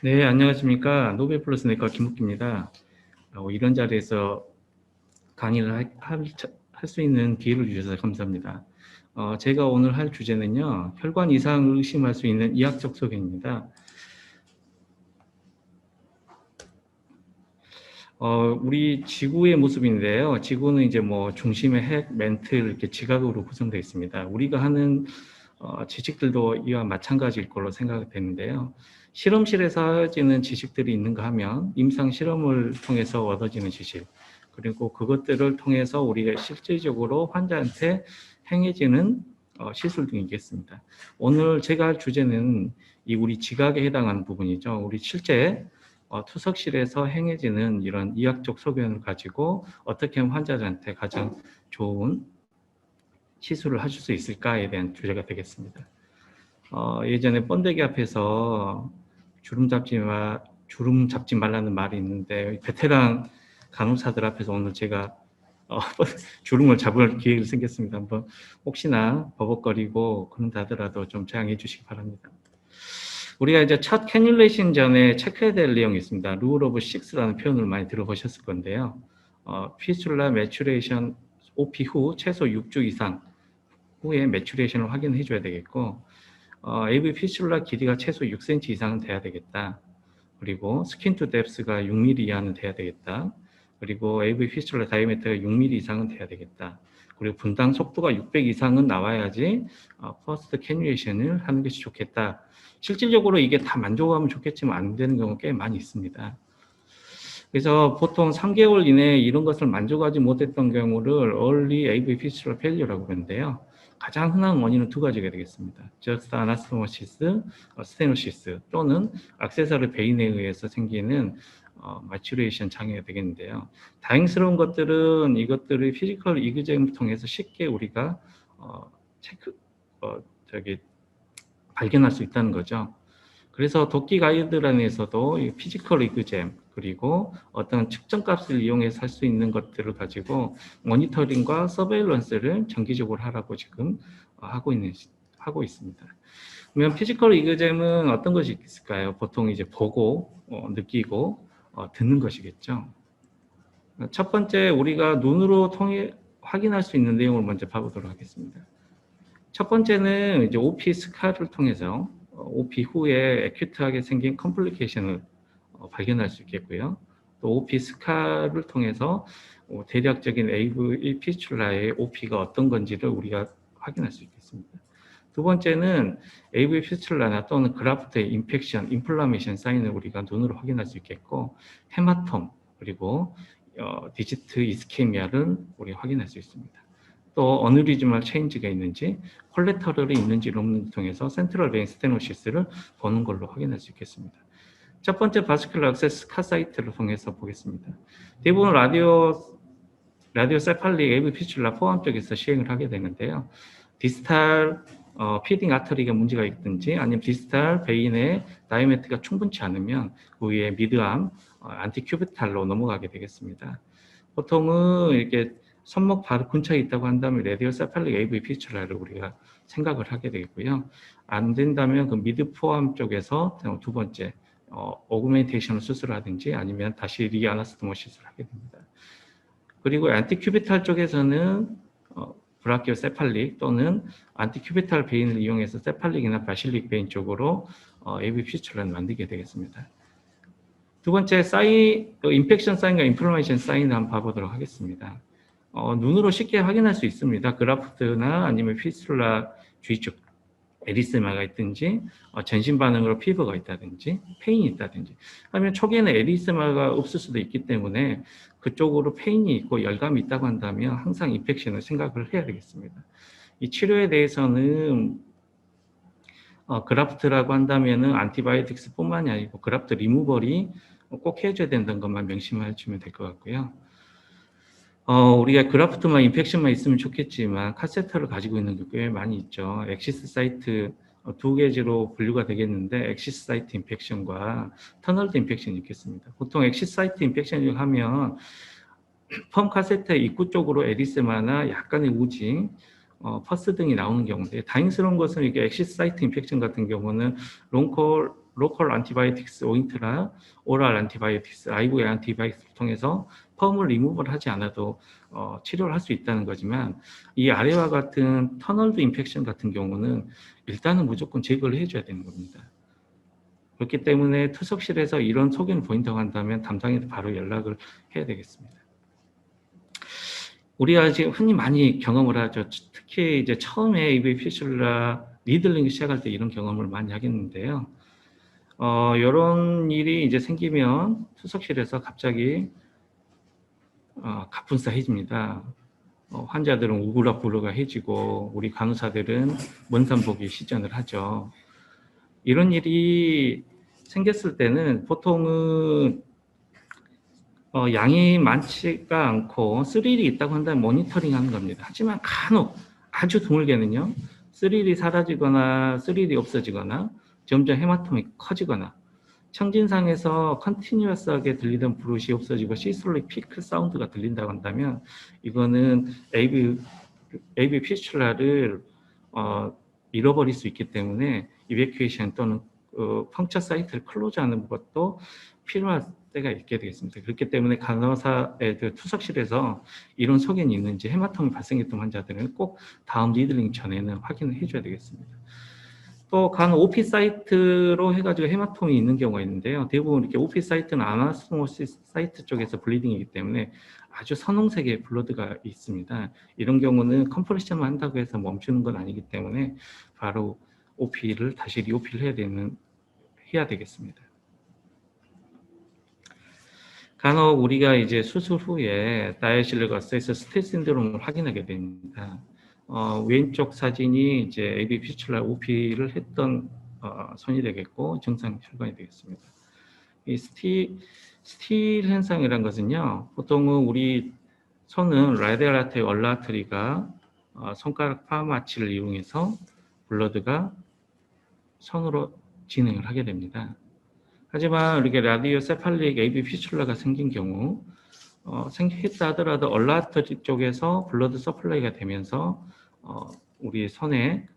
네, 안녕하십니까. 노벨플러스 내과 김욱기입니다. 이런 자리에서 강의를 할 수 있는 기회를 주셔서 감사합니다. 제가 오늘 할 주제는요, 혈관 이상을 의심할 수 있는 이학적 소견입니다. 우리 지구의 모습인데요. 지구는 이제 뭐 중심의 핵, 멘틀 이렇게 지각으로 구성되어 있습니다. 우리가 하는 지식들도 이와 마찬가지일 걸로 생각되는데요. 실험실에서 하여지는 지식들이 있는가 하면 임상 실험을 통해서 얻어지는 지식, 그리고 그것들을 통해서 우리가 실질적으로 환자한테 행해지는 시술 등이 있겠습니다. 오늘 제가 할 주제는 이 우리 지각에 해당하는 부분이죠. 우리 실제 투석실에서 행해지는 이런 이학적 소견을 가지고 어떻게 하면 환자들한테 가장 좋은 시술을 하실 수 있을까에 대한 주제가 되겠습니다. 예전에 번데기 앞에서 주름 잡지 말라는 말이 있는데, 베테랑 간호사들 앞에서 오늘 제가 주름을 잡을 기회가 생겼습니다. 한번 혹시나 버벅거리고 그런다더라도 좀 저항해 주시기 바랍니다. 우리가 이제 첫 캐뉼레이션 전에 체크해야 될 내용이 있습니다. 룰 오브 6라는 표현을 많이 들어보셨을 건데요. 피슐라 매추레이션 OP 후 최소 6주 이상 후에 매추레이션을 확인해 줘야 되겠고, AV 피슐라 길이가 최소 6cm 이상은 돼야 되겠다. 그리고 스킨 투 뎁스가 6mm 이하는 돼야 되겠다. 그리고 AV 피슐라 다이아미터가 6mm 이상은 돼야 되겠다. 그리고 분당 속도가 600 이상은 나와야지 퍼스트 캐뉼레이션을 하는 것이 좋겠다. 실질적으로 이게 다 만족하면 좋겠지만 안 되는 경우가 꽤 많이 있습니다. 그래서 보통 3개월 이내에 이런 것을 만족하지 못했던 경우를 early AV fistula failure라고 하는데요. 가장 흔한 원인은 두 가지가 되겠습니다. just anastomosis, stenosis 또는 액세서리 베인에 의해서 생기는 maturation 장애가 되겠는데요. 다행스러운 것들은 이것들을 피지컬 이그잼을 통해서 쉽게 우리가 발견할 수 있다는 거죠. 그래서 도끼 가이드라인에서도 피지컬 이그잼 그리고 어떤 측정값을 이용해서 할 수 있는 것들을 가지고 모니터링과 서베일런스를 정기적으로 하라고 지금 하고 있습니다. 그러면 피지컬 이그잼은 어떤 것이 있을까요? 보통 이제 보고 느끼고 듣는 것이겠죠. 첫 번째 우리가 눈으로 통해 확인할 수 있는 내용을 먼저 봐보도록 하겠습니다. 첫 번째는 이제 OP 스카를 통해서 OP 후에 애큐트하게 생긴 컴플리케이션을 발견할 수 있겠고요. 또 OP 스카를 통해서 대략적인 AV 피스출라의 OP가 어떤 건지를 우리가 확인할 수 있겠습니다. 두 번째는 AV 피스출라나 또는 그라프트의 인펙션, 인플라메이션 사인을 우리가 눈으로 확인할 수 있겠고, 헤마톰 그리고 디지트 이스케미아를 우리가 확인할 수 있습니다. 또 어느리즈말 체인지가 있는지, 콜레터럴이 있는지를 통해서 센트럴 베인 스테노시스를 보는 걸로 확인할 수 있겠습니다. 첫 번째 바스큘러 액세스 카사이트를 통해서 보겠습니다. 대부분 라디오세팔릭 AV 피슐라 포함 쪽에서 시행을 하게 되는데요. 디스탈 피딩 아터리가 문제가 있든지 아니면 디스탈 베인의 다이아메트가 충분치 않으면 그 위에 미드암 안티큐비탈로 넘어가게 되겠습니다. 보통은 이렇게 손목 바로 근처에 있다고 한다면 라디오세팔릭 AV 피슐라를 우리가 생각을 하게 되겠고요. 안 된다면 그 미드 포함 쪽에서 두 번째 오그멘테이션을 수술하든지 아니면 다시 리아나스토모시스를 하게 됩니다. 그리고 안티큐비탈 쪽에서는 브라키오세팔릭 또는 안티큐비탈 베인을 이용해서 세팔릭이나 바실릭 베인 쪽으로 AV 피슐라를 만들게 되겠습니다. 두 번째 인펙션 사인과 인플라메이션 사인을 한번 봐보도록 하겠습니다. 눈으로 쉽게 확인할 수 있습니다. 그라프트나 아니면 피슐라 주위쪽 에리스마가 있든지 전신 반응으로 피부가 있다든지 페인이 있다든지, 아니면 초기에는 에리스마가 없을 수도 있기 때문에 그쪽으로 페인이 있고 열감이 있다고 한다면 항상 인펙션을 생각을 해야 되겠습니다. 이 치료에 대해서는 그라프트라고 한다면은 안티바이오틱스 뿐만이 아니고 그라프트 리무벌이 꼭 해줘야 된다는 것만 명심해 주면 될 것 같고요. 우리가 그라프트만 인펙션만 있으면 좋겠지만 카세터를 가지고 있는 게 꽤 많이 있죠. 엑시스 사이트 두 개지로 분류가 되겠는데 엑시스 사이트 인펙션과 터널드 인펙션이 있겠습니다. 보통 엑시스 사이트 인펙션을 하면 펌 카세터 입구 쪽으로 에리스마나 약간의 우징, 퍼스 등이 나오는 경우인데, 다행스러운 것은 이게 엑시스 사이트 인펙션 같은 경우는 롱콜 로컬 안티바이오틱스 오인트나 오랄 안티바이오틱스, IV 안티바이오틱스를 통해서 펌을 리무브를 하지 않아도 치료를 할 수 있다는 거지만 이 아래와 같은 터널드 인펙션 같은 경우는 일단은 무조건 제거를 해줘야 되는 겁니다. 그렇기 때문에 투석실에서 이런 소견을 보인다고 한다면 담당에도 바로 연락을 해야 되겠습니다. 우리가 지금 흔히 많이 경험을 하죠. 특히 이제 처음에 AV 피슐라 니들링 시작할 때 이런 경험을 많이 하겠는데요. 이런 일이 이제 생기면 투석실에서 갑자기 가뿐싸해집니다. 환자들은 우글우글해지고 우리 간호사들은 먼산보기 시전을 하죠. 이런 일이 생겼을 때는 보통은 양이 많지가 않고 스릴이 있다고 한다면 모니터링하는 겁니다. 하지만 간혹 아주 드물게는요. 스릴이 사라지거나 스릴이 없어지거나 점점 헤마톰이 커지거나 청진상에서 컨티뉴어스하게 들리던 브룻이 없어지고 시스톨릭 피크 사운드가 들린다고 한다면 이거는 AV 피슐라를 잃어버릴 수 있기 때문에 이베큐에이션 또는 펑처 사이트를 클로즈하는 것도 필요할 때가 있게 되겠습니다. 그렇기 때문에 간호사의 투석실에서 이런 소견이 있는지 헤마톰이 발생했던 환자들은 꼭 다음 리들링 전에는 확인을 해줘야 되겠습니다. 또 간 OP 사이트로 해가지고 헤마톰이 있는 경우가 있는데요. 대부분 이렇게 OP 사이트는 아나스모시스 사이트 쪽에서 블리딩이기 때문에 아주 선홍색의 블러드가 있습니다. 이런 경우는 컴프레션만 한다고 해서 멈추는 건 아니기 때문에 바로 OP를 다시 리오피를 해야 되겠습니다. 간혹 우리가 이제 수술 후에 다이아실리거스에서 스테이트 신드롬을 확인하게 됩니다. 왼쪽 사진이 이제 AV 피슐라 OP를 했던 손이 되겠고 정상 혈관이 되겠습니다. 이 스틸 현상이라는 것은요, 보통은 우리 손은 라디얼 아테리, 얼라아테리가 손가락 파마치를 이용해서 블러드가 손으로 진행을 하게 됩니다. 하지만 이렇게 라디오세팔릭 AV 피슐라가 생긴 경우 생겼다 하더라도 얼라아테리 쪽에서 블러드 서플라이가 되면서 우리 손에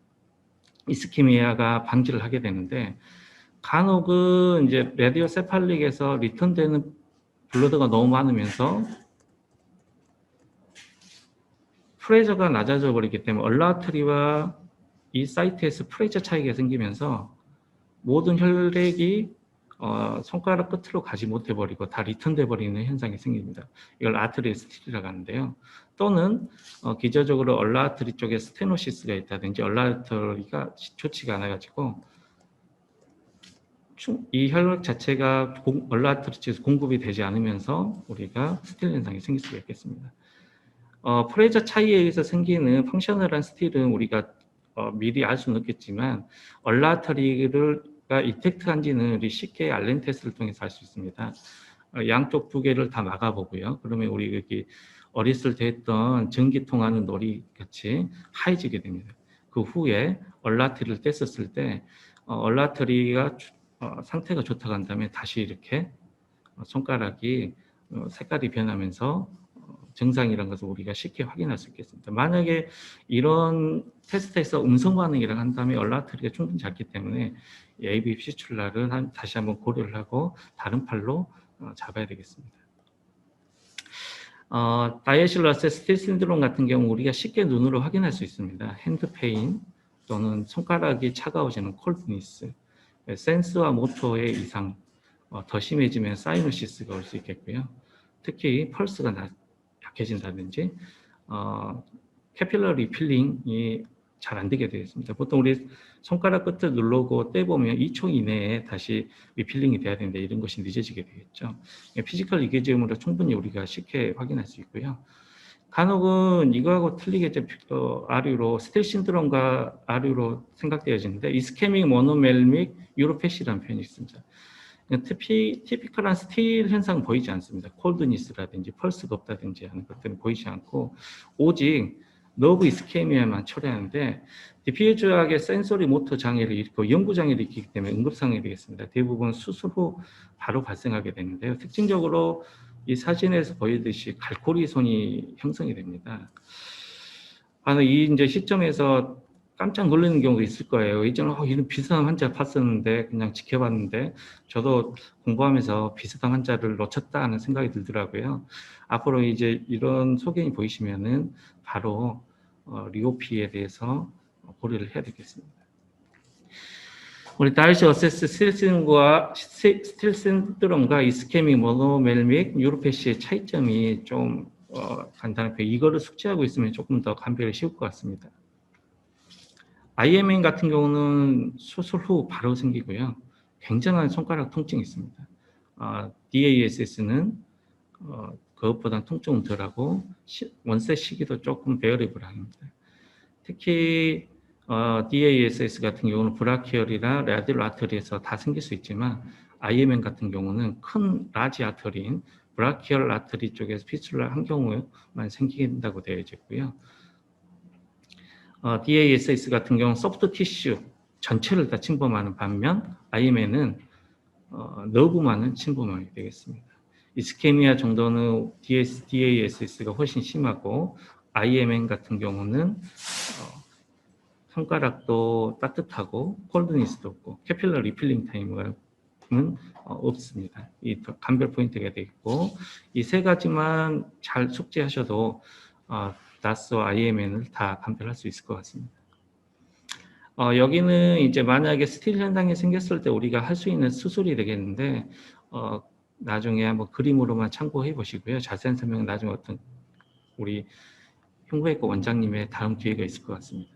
이스키미아가 방지를 하게 되는데 간혹은 이제 라디오세팔릭에서 리턴되는 블러드가 너무 많으면서 프레저가 낮아져 버리기 때문에 얼라아테리와 이 사이트에서 프레저 차이가 생기면서 모든 혈액이 손가락 끝으로 가지 못해 버리고 다 리턴돼 버리는 현상이 생깁니다. 이걸 아트리 스틸이라고 하는데요. 또는 기저적으로 얼라아트리 쪽에 스테노시스가 있다든지 얼라아트리가 좋지가 않아 가지고 이 혈액 자체가 얼라아트리 쪽에서 공급이 되지 않으면서 우리가 스틸 현상이 생길 수가 있겠습니다. 프레저 차이에 의해서 생기는 펑셔널한 스틸은 우리가 미리 알 수는 없겠지만 얼라아터리가 이펙트한지는 우리 쉽게 알렌 테스트를 통해서 알 수 있습니다. 양쪽 두 개를 다 막아보고요. 그러면 우리 여기 어렸을 때 했던 전기 통하는 놀이 같이 하얘지게 됩니다. 그 후에 얼라아터리를 뗐었을 때 얼라아터리가 상태가 좋다고 한다면 다시 이렇게 손가락이 색깔이 변하면서 정상이라는 것을 우리가 쉽게 확인할 수 있겠습니다. 만약에 이런 테스트에서 음성 반응이라고 한다면 얼라아터리가 충분히 작기 때문에 AV 피슐라를 다시 한번 고려를 하고 다른 팔로 잡아야 되겠습니다. 다이아실러스 스틸 신드롬 같은 경우 우리가 쉽게 눈으로 확인할 수 있습니다. 핸드 페인 또는 손가락이 차가워지는 콜드니스, 센스와 모터의 이상, 더 심해지면 사이노시스가 올 수 있겠고요. 특히 펄스가 약해진다든지 캐필러 리필링이 잘 안 되게 되겠습니다. 보통 우리 손가락 끝을 누르고 떼보면 2초 이내에 다시 리필링이 돼야 되는데 이런 것이 늦어지게 되겠죠. 피지컬 리게지움으로 충분히 우리가 쉽게 확인할 수 있고요. 간혹은 이거하고 틀리게 아류로 스틸 신드롬과 아류로 생각되어지는데 이스케믹 모노멜믹 유로패시라는 표현이 있습니다. 티피컬한 스틸 현상 보이지 않습니다. 콜드니스라든지 펄스가 없다든지 하는 것들은 보이지 않고 오직 너브 이스케미아만 초래하는데 디퓨저하게 센소리 모터 장애를 일으키고 연구 장애를 일으키기 때문에 응급상황이 되겠습니다. 대부분 수술 후 바로 발생하게 되는데요. 특징적으로 이 사진에서 보이듯이 갈고리 손이 형성이 됩니다. 이 이제 시점에서 깜짝 놀라는 경우가 있을 거예요. 예전에 이런 비슷한 환자 봤었는데 그냥 지켜봤는데 저도 공부하면서 비슷한 환자를 놓쳤다 하는 생각이 들더라고요. 앞으로 이제 이런 소견이 보이시면은 바로 리오피에 대해서 고려를 해야 되겠습니다. 우리 다이시 어세스 스틸 신드롬과 이스케믹 모노멜믹 뉴로패시의 차이점이 좀 간단하게 이거를 숙지하고 있으면 조금 더 감별이 쉬울 것 같습니다. IMN 같은 경우는 수술 후 바로 생기고요. 굉장한 손가락 통증이 있습니다. DASS는 그것보다 통증은 덜하고 원세 시기도 조금 베어리블합니다. 특히 DASS 같은 경우는 브라키얼이나 라디얼 아터리에서 다 생길 수 있지만 IMN 같은 경우는 큰 라지 아터리인 브라키얼 아터리 쪽에서 피슐라 한 경우만 생긴다고 되어 있고요. DASS 같은 경우는 소프트 티슈 전체를 다 침범하는 반면 IMN은 너브만은 침범하게 되겠습니다. 이스케미아 정도는 DASS가 훨씬 심하고 IMN 같은 경우는 손가락도 따뜻하고 콜드니스도 없고 캐필러 리필링 타임은 없습니다. 이 감별 포인트가 되어 있고 이 세 가지만 잘 숙지하셔도 나스와 IMN을 다 감별할 수 있을 것 같습니다. 여기는 이제 만약에 스틸 현상이 생겼을 때 우리가 할 수 있는 수술이 되겠는데 나중에 한번 그림으로만 참고해 보시고요. 자세한 설명은 나중에 어떤 우리 흉부외과 원장님의 다음 기회가 있을 것 같습니다.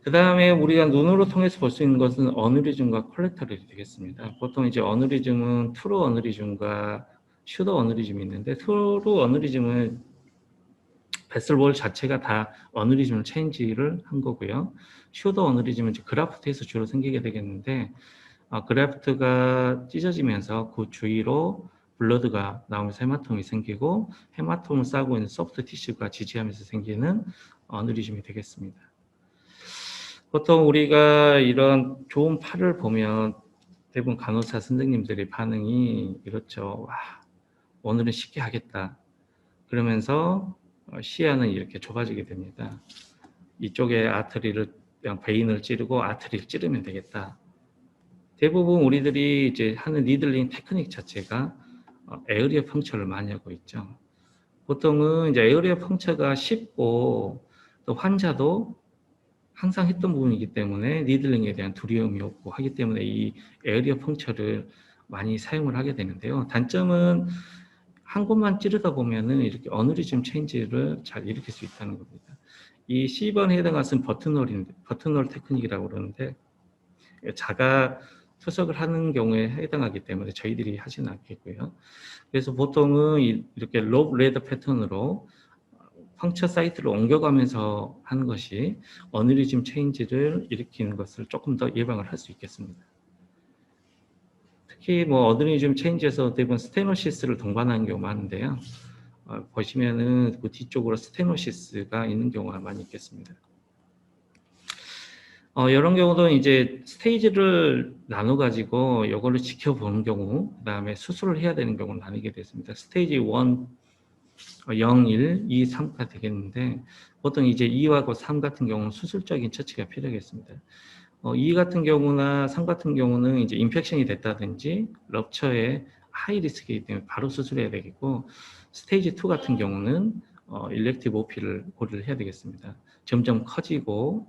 그 다음에 우리가 눈으로 통해서 볼 수 있는 것은 어느리즘과 콜레터럴이 되겠습니다. 보통 이제 어느리즘은 트루 어느리즘과 슈더 어느리즘이 있는데 트루 어느리즘은 베슬볼 자체가 다 어느리즘을 체인지를 한 거고요. 슈더 어느리즘은 그라프트에서 주로 생기게 되겠는데 그래프트가 찢어지면서 그 주위로 블러드가 나오면서 헤마톰이 생기고 헤마톰을 싸고 있는 소프트 티슈가 지지하면서 생기는 어느리즘이 되겠습니다. 보통 우리가 이런 좋은 팔을 보면 대부분 간호사 선생님들의 반응이 이렇죠. 와, 오늘은 쉽게 하겠다. 그러면서 시야는 이렇게 좁아지게 됩니다. 이쪽에 아트리를 그냥 베인을 찌르고 아트리를 찌르면 되겠다. 대부분 우리들이 이제 하는 니들링 테크닉 자체가 에어리어 펑처를 많이 하고 있죠. 보통은 이제 에어리어 펑처가 쉽고 또 환자도 항상 했던 부분이기 때문에 니들링에 대한 두려움이 없고 하기 때문에 이 에어리어 펑처를 많이 사용을 하게 되는데요. 단점은 한 곳만 찌르다 보면은 이렇게 어느리즘 체인지를 잘 일으킬 수 있다는 겁니다. 이 C번에 해당하는 버튼홀 테크닉이라고 그러는데 자가 투석을 하는 경우에 해당하기 때문에 저희들이 하지는 않겠고요. 그래서 보통은 이렇게 롭 레더 패턴으로 펑처 사이트를 옮겨가면서 하는 것이 어느리즘 체인지를 일으키는 것을 조금 더 예방을 할 수 있겠습니다. 특히 뭐 어느리즘 체인지에서 대부분 스테노시스를 동반하는 경우가 많은데요. 보시면은 그 뒤쪽으로 스테노시스가 있는 경우가 많이 있겠습니다. 이런 경우도 이제 스테이지를 나눠 가지고 이거를 지켜보는 경우, 그 다음에 수술을 해야 되는 경우는 나뉘게 됐습니다. 스테이지 1, 0, 1, 2, 3가 되겠는데 보통 이제 2하고 3 같은 경우는 수술적인 처치가 필요하겠습니다. 2 같은 경우나 3 같은 경우는 이제 인펙션이 됐다든지 럽처에 하이 리스크이기 때문에 바로 수술해야 되겠고 스테이지 2 같은 경우는 일렉티브 OP를 고려를 해야 되겠습니다. 점점 커지고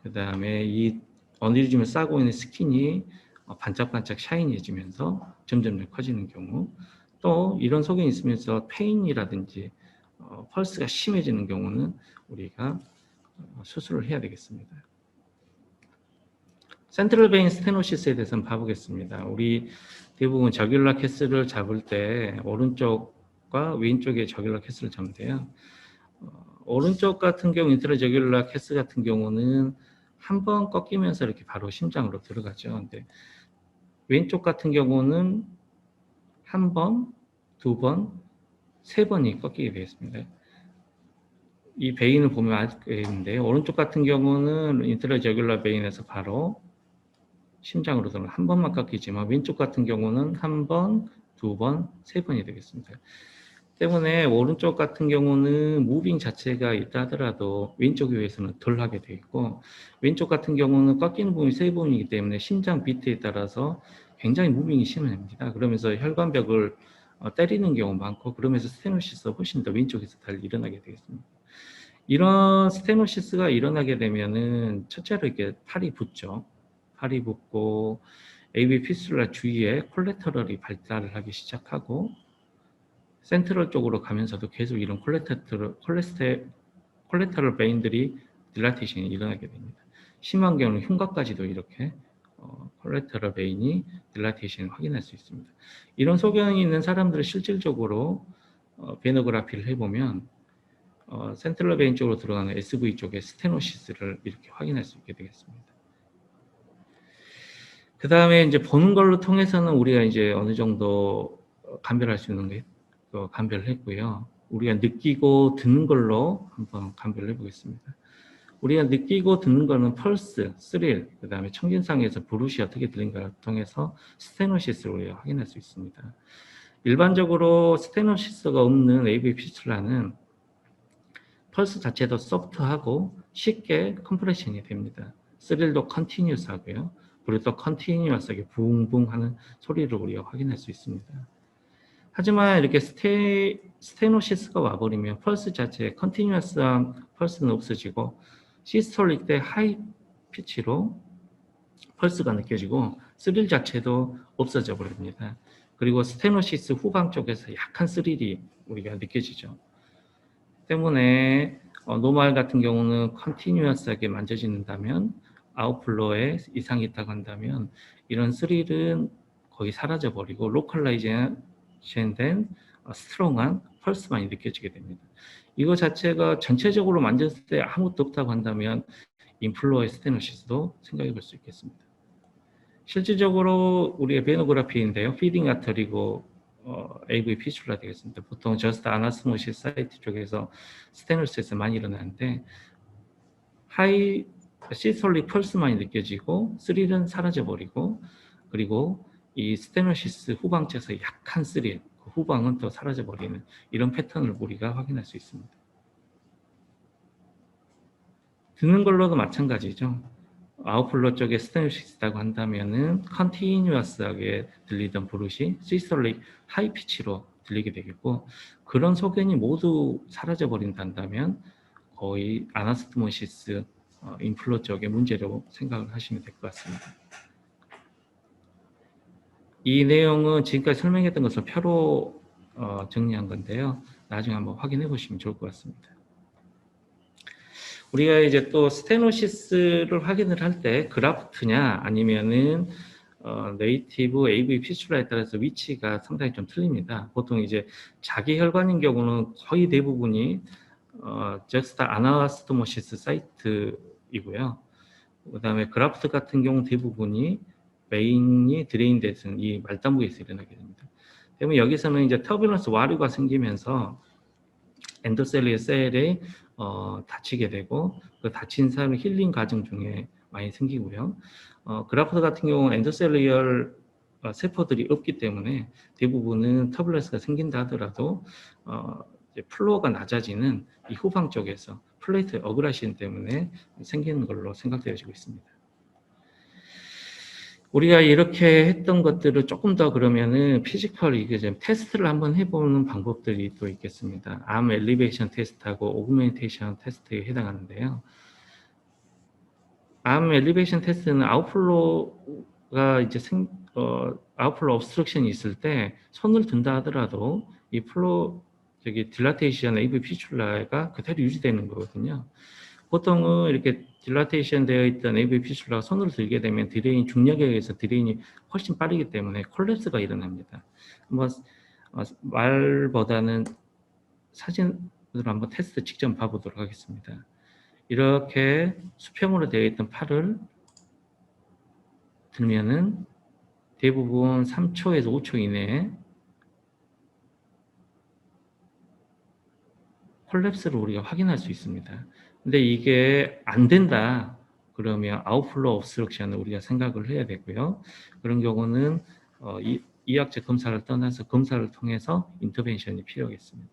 그 다음에 이 어느리즘을 싸고 있는 스킨이 반짝반짝 샤이니해지면서 점점 커지는 경우 또 이런 소견이 있으면서 페인이라든지 펄스가 심해지는 경우는 우리가 수술을 해야 되겠습니다. 센트럴 베인 스테노시스에 대해서는 봐보겠습니다. 우리 대부분 저귤라 캐스를 잡을 때 오른쪽과 왼쪽에 저귤라 캐스를 잡는데요. 오른쪽 같은 경우 인트라 저귤라 캐스 같은 경우는 한 번 꺾이면서 이렇게 바로 심장으로 들어가죠. 근데 왼쪽 같은 경우는 한 번, 두 번, 세 번이 꺾이게 되겠습니다. 이 베인을 보면 알겠는데 오른쪽 같은 경우는 인트라 저귤라 베인에서 바로 심장으로 들어가면 한 번만 꺾이지만 왼쪽 같은 경우는 한 번, 두 번, 세 번이 되겠습니다. 때문에 오른쪽 같은 경우는 무빙 자체가 있다 하더라도 왼쪽에 비해서는 덜 하게 되어 있고, 왼쪽 같은 경우는 꺾이는 부분이 세 부분이기 때문에 심장 비트에 따라서 굉장히 무빙이 심합니다. 그러면서 혈관벽을 때리는 경우 많고, 그러면서 스테노시스가 훨씬 더 왼쪽에서 잘 일어나게 되겠습니다. 이런 스테노시스가 일어나게 되면은 첫째로 이렇게 팔이 붓죠. 팔이 붓고 AV 피스툴라 주위에 콜레터럴이 발달을 하기 시작하고, 센트럴 쪽으로 가면서도 계속 이런 콜레터럴 베인들이 딜라테이션이 일어나게 됩니다. 심한 경우는 흉곽까지도 이렇게 콜레터럴 베인이 딜라테이션을 확인할 수 있습니다. 이런 소견이 있는 사람들은 실질적으로 베너그라피를 해보면 센트럴 베인 쪽으로 들어가는 SV 쪽의 스테노시스를 이렇게 확인할 수 있게 되겠습니다. 그 다음에 이제 보는 걸로 통해서는 우리가 이제 어느 정도 감별할 수 있는 게 감별을 했고요. 우리가 느끼고 듣는 걸로 한번 감별을 해보겠습니다. 우리가 느끼고 듣는 거는 펄스, 스릴, 그 다음에 청진상에서 브루시 어떻게 들린가를 통해서 스테노시스를 우리가 확인할 수 있습니다. 일반적으로 스테노시스가 없는 AV 피스툴라는 펄스 자체도 소프트하고 쉽게 컴프레션이 됩니다. 스릴도 컨티뉴스 하고요. 그리고 또 컨티뉴어스하게 붕붕 하는 소리를 우리가 확인할 수 있습니다. 하지만 이렇게 스테노시스가 와버리면 펄스 자체에 컨티뉴어스한 펄스는 없어지고 시스톨릭 때 하이 피치로 펄스가 느껴지고 스릴 자체도 없어져 버립니다. 그리고 스테노시스 후방 쪽에서 약한 스릴이 우리가 느껴지죠. 때문에 노말 같은 경우는 컨티뉴어스하게 만져진다면 아웃플로에 이상이 있다고 한다면 이런 스릴은 거의 사라져 버리고 로컬라이제이션 된 스트롱한 펄스만이 느껴지게 됩니다. 이거 자체가 전체적으로 만졌을 때 아무것도 없다고 한다면 인플로의 스테노시스도 생각해 볼 수 있겠습니다. 실질적으로 우리의 베노그라피인데요. 피딩 아터리고 AV 피슐라 되겠습니다. 보통 저스트 아나스모시스 사이트 쪽에서 스테노시스에서 많이 일어나는데 하이 시스톨릭 펄스만이 느껴지고 스릴은 사라져 버리고, 그리고 이 스테노시스 후방쪽에서 약한 스릴, 그 후방은 또 사라져 버리는 이런 패턴을 우리가 확인할 수 있습니다. 듣는 걸로도 마찬가지죠. 아웃플로 쪽에 스테노시스라고 한다면은 컨티뉴어스하게 들리던 브루시 시스톨릭 하이 피치로 들리게 되겠고, 그런 소견이 모두 사라져 버린다면 거의 아나스토모시스 인플로 쪽의 문제로 생각을 하시면 될 것 같습니다. 이 내용은 지금까지 설명했던 것을 표로 정리한 건데요. 나중에 한번 확인해 보시면 좋을 것 같습니다. 우리가 이제 또 스테노시스를 확인을 할 때 그라프트냐 아니면은 네이티브 AV 피슐라에 따라서 위치가 상당히 좀 틀립니다. 보통 이제 자기 혈관인 경우는 거의 대부분이 저스타 아나스토모시스 사이트이고요. 그다음에 그라프트 같은 경우 대부분이 메인이 드레인돼서 이 말단부에서 일어나게 됩니다. 그러면 여기서는 이제 터뷸런스 와류가 생기면서 엔도셀리의 셀에 다치게 되고, 그 다친 사람의 힐링 과정 중에 많이 생기고요. 그라프트 같은 경우는 엔도셀리얼 세포들이 없기 때문에 대부분은 터뷸런스가 생긴다 하더라도 이제 플로어가 낮아지는 이 후방 쪽에서 플레이트 어그라신 때문에 생기는 걸로 생각되어지고 있습니다. 우리가 이렇게 했던 것들을 조금 더 그러면은 피지컬 이게 좀 테스트를 한번 해보는 방법들이 또 있겠습니다. 암 엘리베이션 테스트하고 오그멘테이션 테스트에 해당하는데요. 암 엘리베이션 테스트는 아웃플로가 이제 아웃플로 obstruction이 있을 때 손을 든다 하더라도 이 플로 딜라테이션 AV 피슐라가 그대로 유지되는 거거든요. 보통은 이렇게 딜라테이션 되어 있던 AV 피슐라가 손으로 들게 되면 드레인 중력에 의해서 드레인이 훨씬 빠르기 때문에 콜랩스가 일어납니다. 한번 말보다는 사진으로 한번 테스트 직접 봐보도록 하겠습니다. 이렇게 수평으로 되어 있던 팔을 들면은 대부분 3초에서 5초 이내에 콜랩스를 우리가 확인할 수 있습니다. 근데 이게 안 된다 그러면 아웃플로 obstruction을 우리가 생각을 해야 되고요. 그런 경우는 이학적 검사를 떠나서 검사를 통해서 인터벤션이 필요하겠습니다.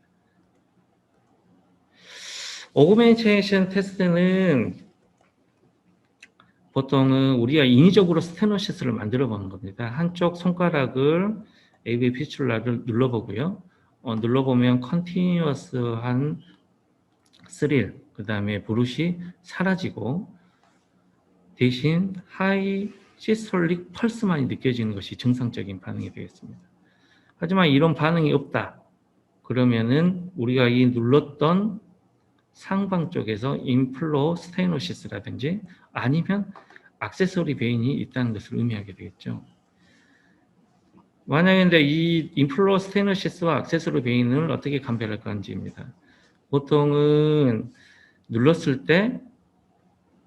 오그멘테이션 테스트는 보통은 우리가 인위적으로 스테노시스를 만들어 보는 겁니다. 한쪽 손가락을 AV 피출라를 눌러보고요. 눌러보면 컨티뉴어스한 스릴, 그 다음에 브룻이 사라지고 대신 하이 시스톨릭 펄스만이 느껴지는 것이 정상적인 반응이 되겠습니다. 하지만 이런 반응이 없다. 그러면은 우리가 이 눌렀던 상방 쪽에서 인플로 스테노시스라든지 아니면 액세서리 베인이 있다는 것을 의미하게 되겠죠. 만약에 근데 이 인플로 스테노시스와 액세서리 베인을 어떻게 감별할 건지입니다. 보통은 눌렀을 때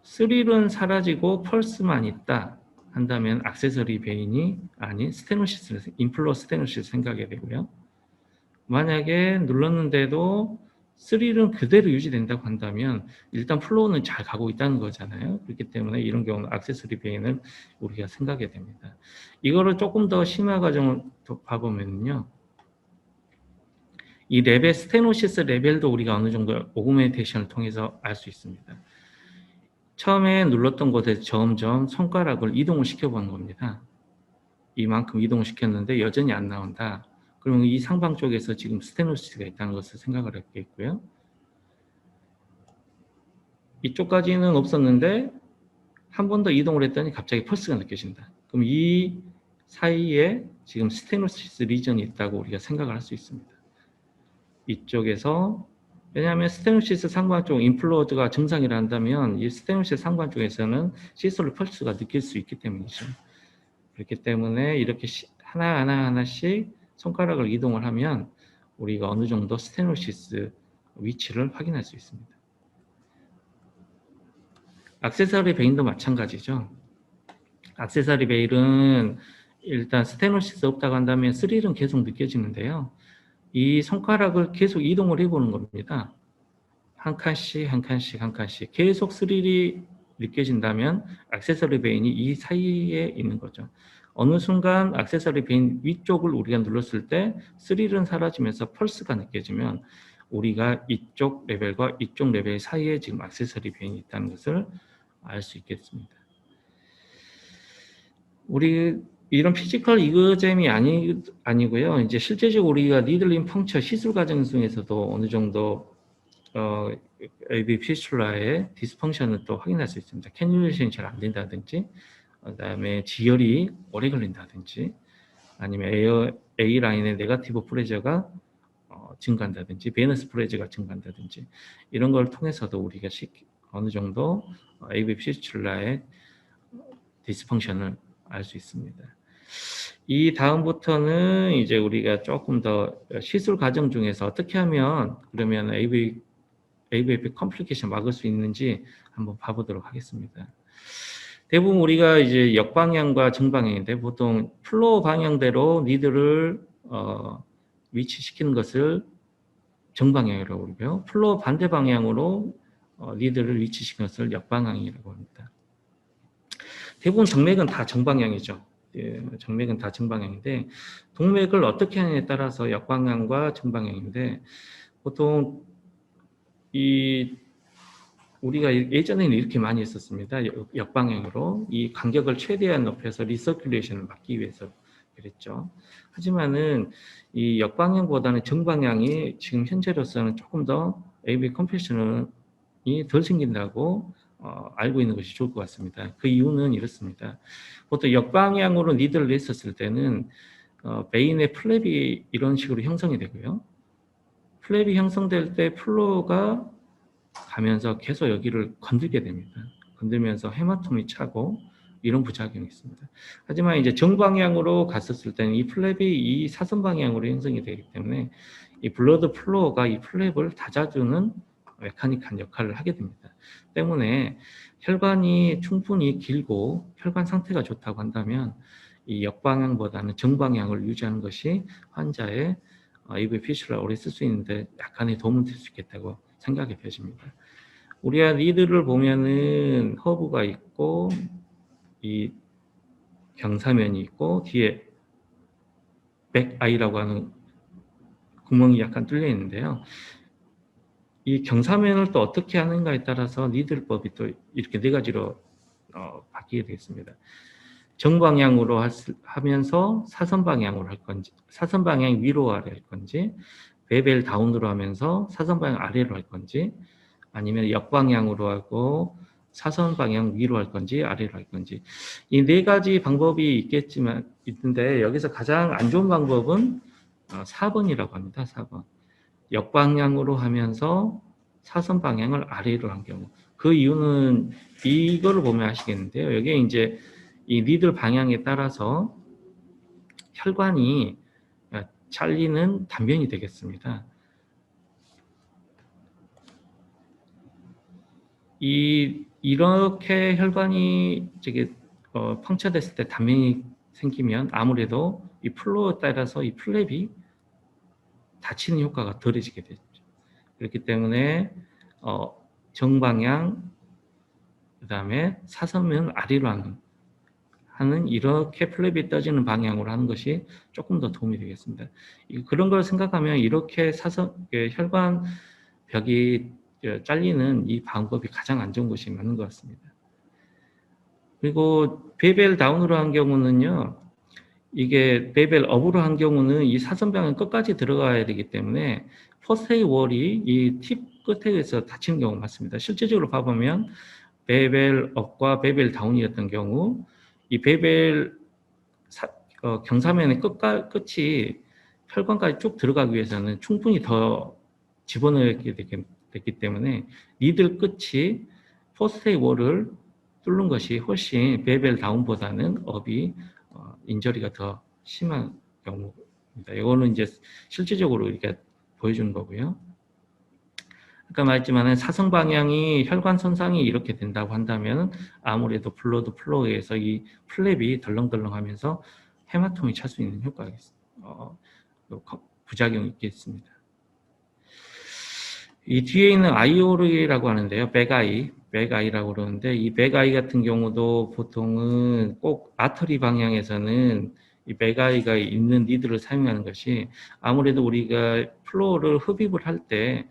스릴은 사라지고 펄스만 있다 한다면 액세서리 베인이 아닌 스테노시스, 인플로 스테노시스 생각하게 되고요. 만약에 눌렀는데도 스릴은 그대로 유지된다고 한다면 일단 플로우는 잘 가고 있다는 거잖아요. 그렇기 때문에 이런 경우는 액세서리 베인을 우리가 생각하게 됩니다. 이거를 조금 더 심화 과정을 봐보면요. 이 레벨, 스테노시스 레벨도 우리가 어느 정도 오그멘테이션을 통해서 알 수 있습니다. 처음에 눌렀던 곳에서 점점 손가락을 이동을 시켜보는 겁니다. 이만큼 이동을 시켰는데 여전히 안 나온다. 그러면 이 상방 쪽에서 지금 스테노시스가 있다는 것을 생각을 했겠고요. 이쪽까지는 없었는데 한 번 더 이동을 했더니 갑자기 펄스가 느껴진다. 그럼 이 사이에 지금 스테노시스 리전이 있다고 우리가 생각을 할 수 있습니다. 이쪽에서 왜냐하면 스테노시스 상관 쪽 인플로드가 정상이라 한다면 이 스테노시스 상관 쪽에서는 시스톨 펄스가 느낄 수 있기 때문이죠. 그렇기 때문에 이렇게 하나씩 손가락을 이동을 하면 우리가 어느 정도 스테노시스 위치를 확인할 수 있습니다. 액세서리 베인도 마찬가지죠. 액세서리 베인은 일단 스테노시스 없다고 한다면 스릴은 계속 느껴지는데요. 이 손가락을 계속 이동을 해보는 겁니다. 한 칸씩 한 칸씩 한 칸씩 계속 스릴이 느껴진다면 액세서리 베인이 이 사이에 있는 거죠. 어느 순간 액세서리 베인 위쪽을 우리가 눌렀을 때 스릴은 사라지면서 펄스가 느껴지면 우리가 이쪽 레벨과 이쪽 레벨 사이에 지금 액세서리 베인이 있다는 것을 알 수 있겠습니다. 우리 이런 피지컬 이그잼이 아니고요. 이제 실제적으로 우리가 니들링 펑처 시술 과정 중에서도 어느 정도 AV 피스툴라의 디스펑션을 또 확인할 수 있습니다. 캐뉼레이션이 잘 안 된다든지, 그다음에 지혈이 오래 걸린다든지, 아니면 A 라인의 네거티브 프레저가 증가한다든지, 베너스 프레저가 증가한다든지 이런 걸 통해서도 우리가 어느 정도 AV 피스툴라의 디스펑션을 알 수 있습니다. 이 다음부터는 이제 우리가 조금 더 시술 과정 중에서 어떻게 하면 그러면 AVF 컴플리케이션 막을 수 있는지 한번 봐보도록 하겠습니다. 대부분 우리가 이제 역방향과 정방향인데 보통 플로우 방향대로 니들을 위치시키는 것을 정방향이라고 그러고요. 플로우 반대 방향으로 니들을 위치시키는 것을 역방향이라고 합니다. 대부분 정맥은 다 정방향이죠. 예, 정맥은 다 정방향인데 동맥을 어떻게 하느냐에 따라서 역방향과 정방향인데 보통 우리가 예전에는 이렇게 많이 했었습니다. 역방향으로 이 간격을 최대한 높여서 리서큘레이션을 막기 위해서 그랬죠. 하지만은 이 역방향보다는 정방향이 지금 현재로서는 조금 더 AV 컴프레션이 덜 생긴다고 알고 있는 것이 좋을 것 같습니다. 그 이유는 이렇습니다. 보통 역방향으로 리드를 했었을 때는 베인의 플랩이 이런 식으로 형성이 되고요. 플랩이 형성될 때 플로우가 가면서 계속 여기를 건들게 됩니다. 건들면서 헤마톰이 차고 이런 부작용이 있습니다. 하지만 이제 정방향으로 갔었을 때는 이 플랩이 이 사선 방향으로 형성이 되기 때문에 이 블러드 플로우가 이 플랩을 닫아주는 메카닉한 역할을 하게 됩니다. 때문에 혈관이 충분히 길고 혈관 상태가 좋다고 한다면 이 역방향보다는 정방향을 유지하는 것이 환자의 AV 피슐라를 오래 쓸 수 있는데 약간의 도움을 줄 수 있겠다고 생각이 되십니다. 우리가 리드를 보면은 허브가 있고 이 경사면이 있고 뒤에 백아이라고 하는 구멍이 약간 뚫려 있는데요. 이 경사면을 또 어떻게 하는가에 따라서 니들법이 또 이렇게 네 가지로 바뀌게 되겠습니다. 정방향으로 하면서 사선 방향으로 할 건지, 사선 방향 위로 아래 할 건지, 베벨 다운으로 하면서 사선 방향 아래로 할 건지, 아니면 역방향으로 하고 사선 방향 위로 할 건지 아래로 할 건지, 이 네 가지 방법이 있겠지만 있는데 여기서 가장 안 좋은 방법은 4번이라고 합니다. 4번. 역방향으로 하면서 사선 방향을 아래로 한 경우. 그 이유는 이거를 보면 아시겠는데요. 여기에 이제 이 니들 방향에 따라서 혈관이 잘리는 단면이 되겠습니다. 이렇게 혈관이 펑처됐을 때 단면이 생기면 아무래도 이 플로어에 따라서 이 플랩이 닫히는 효과가 덜해지게 되죠. 그렇기 때문에 정방향, 그 다음에 사선면 아래로 하는 이렇게 플랩이 떠지는 방향으로 하는 것이 조금 더 도움이 되겠습니다. 그런 걸 생각하면 이렇게 혈관 벽이 잘리는 이 방법이 가장 안 좋은 것이 맞는 것 같습니다. 그리고 베벨 다운으로 한 경우는요, 이게 베벨 업으로 한 경우는 이 사선 방향 끝까지 들어가야 되기 때문에 포스테이 월이 이 팁 끝에서 닫히는 경우가 많습니다. 실제적으로 봐보면 베벨 업과 베벨 다운이었던 경우 이 베벨 경사면의 끝이 혈관까지 쭉 들어가기 위해서는 충분히 더 집어넣게 됐기 때문에 니들 끝이 포스테이 월을 뚫는 것이 훨씬 베벨 다운보다는 업이 인저리가 더 심한 경우입니다. 이거는 이제 실질적으로 이렇게 보여주는 거고요. 아까 말했지만 사선 방향이 혈관 손상이 이렇게 된다고 한다면 아무래도 블러드 플로우에서 이 플랩이 덜렁덜렁하면서 헤마톰이 찰 수 있는 효과가 부작용이 있겠습니다. 이 뒤에 있는 아이오르라고 하는데요. 백아이라고 그러는데 이 백아이 같은 경우도 보통은 꼭 아터리 방향에서는 이 백아이가 있는 니드를 사용하는 것이 아무래도 우리가 플로어를 흡입을 할 때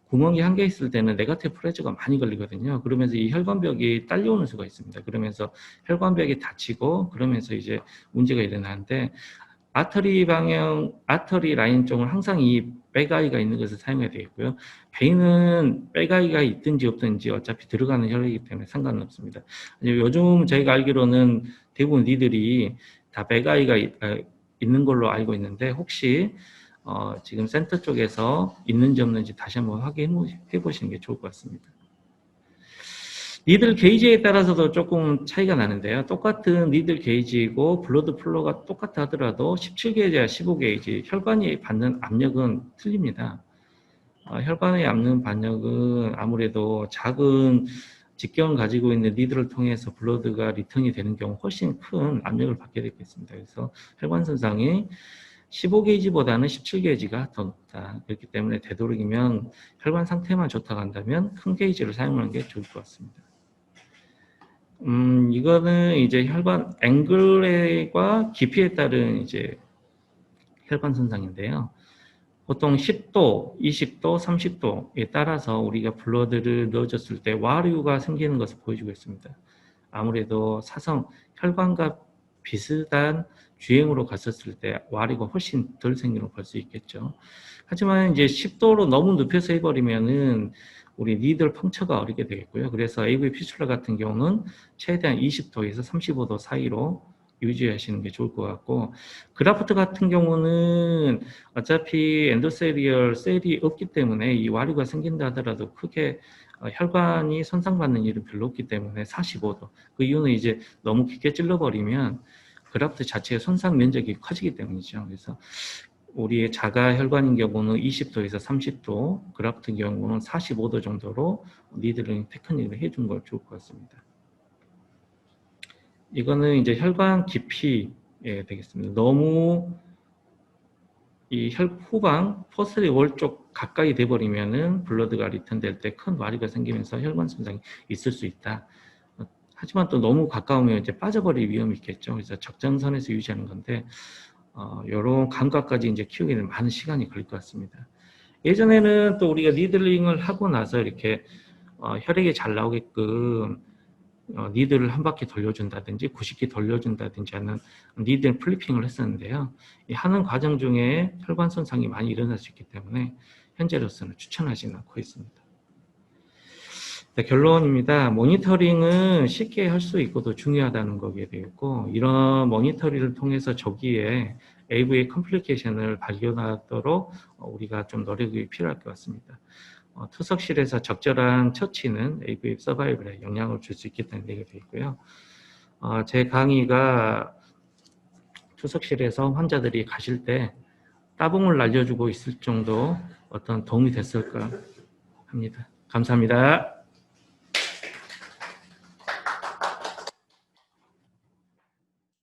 구멍이 한 개 있을 때는 네거티브 프레저가 많이 걸리거든요. 그러면서 이 혈관벽이 딸려오는 수가 있습니다. 그러면서 혈관벽이 닫히고 그러면서 이제 문제가 일어나는데 아터리 라인 쪽은 항상 이 백아이가 있는 것을 사용해야 되겠고요. 베인은 백아이가 있든지 없든지 어차피 들어가는 혈액이기 때문에 상관은 없습니다. 요즘 저희가 알기로는 대부분 니들이 다 백아이가 있는 걸로 알고 있는데 혹시 지금 센터 쪽에서 있는지 없는지 다시 한번 확인해 보시는 게 좋을 것 같습니다. 니들 게이지에 따라서도 조금 차이가 나는데요. 똑같은 니들 게이지이고 블러드 플로우가 똑같아 하더라도 17게이지와 15게이지 혈관이 받는 압력은 틀립니다. 혈관의 압는 압력은 아무래도 작은 직경을 가지고 있는 니들을 통해서 블러드가 리턴이 되는 경우 훨씬 큰 압력을 받게 되겠습니다. 그래서 혈관 손상이 15게이지보다는 17게이지가 더 높다. 그렇기 때문에 되도록이면 혈관 상태만 좋다고 한다면 큰 게이지를 사용하는 게 좋을 것 같습니다. 이거는 이제 혈관 앵글과 깊이에 따른 이제 혈관 손상인데요. 보통 10도, 20도, 30도에 따라서 우리가 블러드를 넣어줬을 때 와류가 생기는 것을 보여주고 있습니다. 아무래도 사성, 혈관과 비슷한 주행으로 갔었을 때 와류가 훨씬 덜 생기는 걸 볼 수 있겠죠. 하지만 이제 10도로 너무 눕혀서 해버리면은 우리 니들 펑처가 어리게 되겠고요. 그래서 AV 피슐라 같은 경우는 최대한 20도에서 35도 사이로 유지하시는 게 좋을 것 같고, 그라프트 같은 경우는 어차피 엔도세리얼 셀이 없기 때문에 이 와류가 생긴다 하더라도 크게 혈관이 손상받는 일은 별로 없기 때문에 45도. 그 이유는 이제 너무 깊게 찔러버리면 그라프트 자체의 손상 면적이 커지기 때문이죠. 그래서 우리의 자가 혈관인 경우는 20도에서 30도, 그라프트 경우는 45도 정도로 니들링 테크닉을 해준 걸 좋을 것 같습니다. 이거는 이제 혈관 깊이에 되겠습니다. 너무 이 후방 포스리 월 쪽 가까이 돼버리면은 블러드가 리턴될 때 큰 와류가 생기면서 혈관 손상이 있을 수 있다. 하지만 또 너무 가까우면 이제 빠져버릴 위험이 있겠죠. 그래서 적정선에서 유지하는 건데, 이런 감각까지 이제 키우기는 많은 시간이 걸릴 것 같습니다. 예전에는 또 우리가 니들링을 하고 나서 이렇게 혈액이 잘 나오게끔 니들을 한 바퀴 돌려준다든지 90개 돌려준다든지 하는 니들 플리핑을 했었는데요. 이 하는 과정 중에 혈관 손상이 많이 일어날 수 있기 때문에 현재로서는 추천하지는 않고 있습니다. 네, 결론입니다. 모니터링은 쉽게 할 수 있고도 중요하다는 거게 되겠고, 이런 모니터링을 통해서 저기에 AV 컴플리케이션을 발견하도록 우리가 좀 노력이 필요할 것 같습니다. 투석실에서 적절한 처치는 AV 서바이벌에 영향을 줄 수 있겠다는 얘기가 되고요. 제 강의가 투석실에서 환자들이 가실 때 따봉을 날려주고 있을 정도 어떤 도움이 됐을까 합니다. 감사합니다.